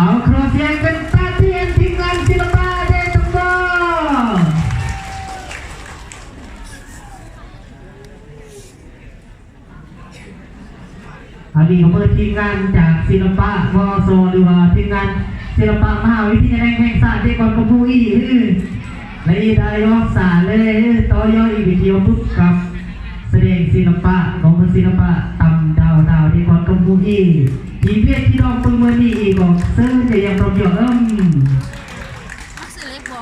เอาครอเสียงเป็นตาเทียนทีมงานศิลปะเดชตุงกอันนี้ก็เปิดทีมงานจากศิลปะวโซหรือว่าทีมงานศิลปะมหาวิทยาลัยแห่งชาติที่ก่อนกบูอีในได้รอบสารเลยต่อย่อยวิดีโอปุ๊บกับแสดงศิลปะของศิลปะตำดาวที่ก่อนกบูอีทีเพียรที่ดอกปึงเมื่อนี้อีกบอกซึ่งจะยังประโยชน์ซื้อเล็กบ่